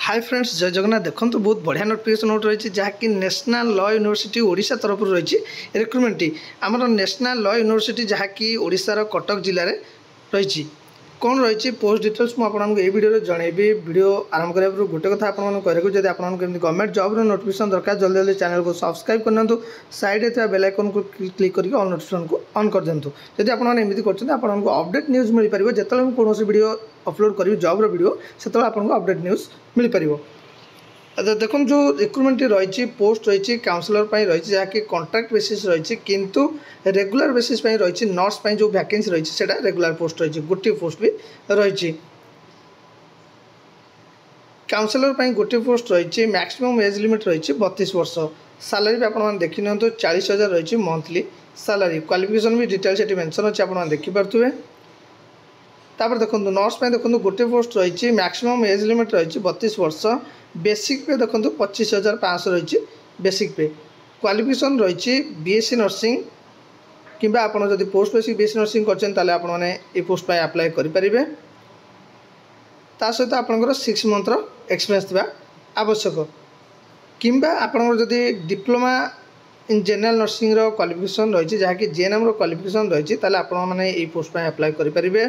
Hi friends जय जगन्नाथ देखो तो बहुत बढ़िया नोटिफिकेशन नोट रही है जहाँकि नेशनल लॉ यूनिवर्सिटी ओडिशा तरफ रही रिक्रुटमेंट आमर नेशनल लॉ यूनिवर्सिटी जहाँकि ओडिशार कटक जिले में रही कौन रही पोस्ट डिटेल्स मुझे ये वीडियो जनइबी वीडियो आरंभ करने गोटे कथा आपको जब आपको गवर्नमेंट जॉब नोटिफिकेशन दरकार जल्दी जल्दी चैनल को सब्सक्राइब करनी साइड में बेल आइकन को क्लिक करके ऑल नोटिफिकेशन को ऑन कर दिंतु जब आपमती करते अपडेट न्यूज मिल पार जो कौन वीडियो अपलोड करी जॉब वीडियो से आपको अपडेट न्यूज मिल पार। देखो जो रिक्रुटमेंट रही पोस्ट रही काउंसलर रही जहाँकि कॉन्ट्रैक्ट बेसिस रही किंतु रेगुलर बेसिस रही नर्स जो वैकेंसी रही है रेगुलर पोस्ट रही गोटे पोस्ट भी रही काउंसलर गोटे पोस्ट रही मैक्सिमम एज लिमिट रही 32 वर्ष सैलरी भी आप देखी नि 40,000 रही मंथली सैलरी क्वालिफिकेशन भी डिटेल्स ये मेंशन अच्छे आप देखिपे। तापर देखो नर्स देखो गोटे पोस्ट रही मैक्सिमम एज लिमिट रही 32 वर्ष बेसिक पे देखो 25,500 रही बेसिक पे क्वालिफिकेशन रही बीएससी नर्सिंग किंबा आपन जदि पोस्ट बेसिक बीएससी नर्सिंग कर पोस्ट अप्लाई करेंगे ता सहित आपंकर 6 मंथ एक्सपीरियंस थी आवश्यक किंबा आपंकर जदि diploma in general nursing qualification रही जहाँकि जेएनएम क्वालिफिकेशन रही आपने ये पोस्ट अप्लाई करेंगे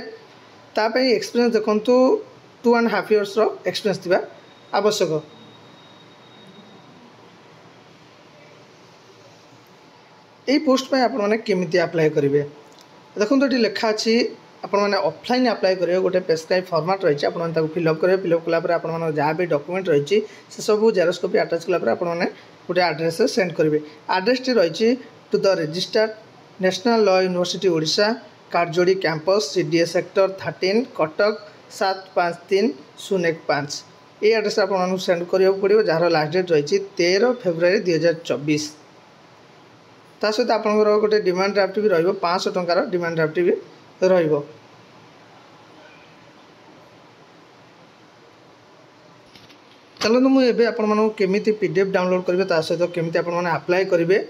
तापाई एक्सपीरियंस देखो 2.5 इयर्स एक्सपीरियंस थी आवश्यक। यही पोस्ट पे आपने केमिति अप्लाई करेंगे देखो ये लिखा अच्छी आपने ऑफलाइन अप्लाई करेंगे गोटे प्रेस्क्राइब फॉर्मेट रही है फिलअप करेंगे फिलअप कलापर आप जहाँ भी डॉक्यूमेंट रही से सब जेरॉक्स कॉपी अटैच कलापर आपने गोटे एड्रेस सेंड करेंगे एड्रेस टी रही to the registered National Law University Odisha Kathajodi campus CDA sector 13 Cuttack 753015 ये एड्रेस आपको सेंड करा पड़ो जार लास्ट डेट रही 13 फेब्रुआरी 2024 ता सहित आपंकर गोटे डिमांड ड्राफ्ट भी रही 500 टंकार डिमांड ड्राफ्ट भी रही। चलते मुझे आपको केमी पीडीएफ डाउनलोड करेंगे ता सहित केमी आपने अप्लाई करेंगे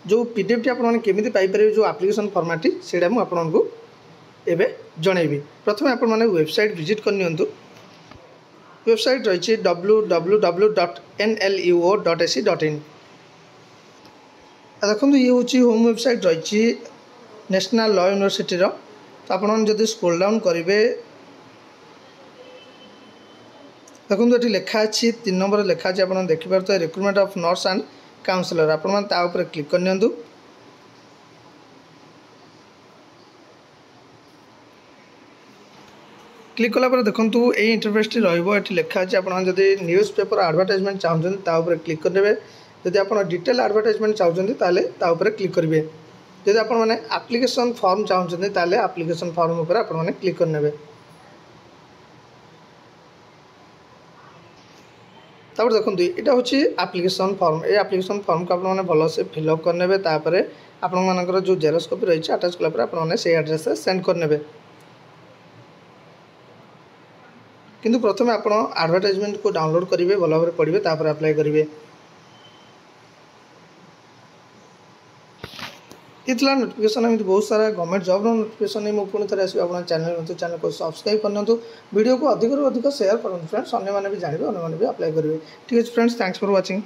जो पीडीएफ टी आपने केमी पाइपर जो एप्लिकेशन फॉर्मेट से आपको एवं जनइबी प्रथम आपने वेबसाइट विजिट करनी वेबसाइट रही www.nluo.ac.in देखो ये हूँ होम वेबसाइट रही नेशनल लॉ यूनिवर्सिटी तो आपड़ी स्क्रॉल डाउन करेंगे देखो ये लिखा अच्छी 3 नंबर लिखा अच्छे आप देखिपे recruitment of nurse and counsellor आप क्लिक करनी क्लिक कलापर देखो ये इंटरफेस टी रही लिखा अच्छे आप न्यूज पेपर एडवर्टाइजमेंट चाहते क्लिक करेंगे जदि आप डिटेल एडवर्टाइजमेंट चाहते क्लिक करेंगे जदि आप एप्लिकेशन फॉर्म चाहते एप्लिकेशन फॉर्म उपर आपने क्लिक करने तापर देखो यहाँ हूँ एप्लिकेशन फॉर्म ये एप्लिकेशन फॉर्म को आपने भल से फिलअप करने आपर जो जेरॉक्स कॉपी रही है अटैच कलापर आपने से एड्रेस सेंड करने किंतु प्रथम आप एडवर्टाइजमेंट को डाउनलोड करेंगे भल भाव पढ़े तापर अप्लाई करेंगे। ये नोटिफिकेशन एमती बहुत सारा गवर्नमेंट जॉब नोटिफिकेशन मुझे पुणी थे आसो आप चैनल को सब्सक्राइब करनी वीडियो को अधिक से अधिक शेयर करूँ फ्रेंड्स अन्य भी जानवे अन्य भी अप्लाई करेंगे। ठीक है फ्रेंड्स थैंक्स फॉर वाचिंग।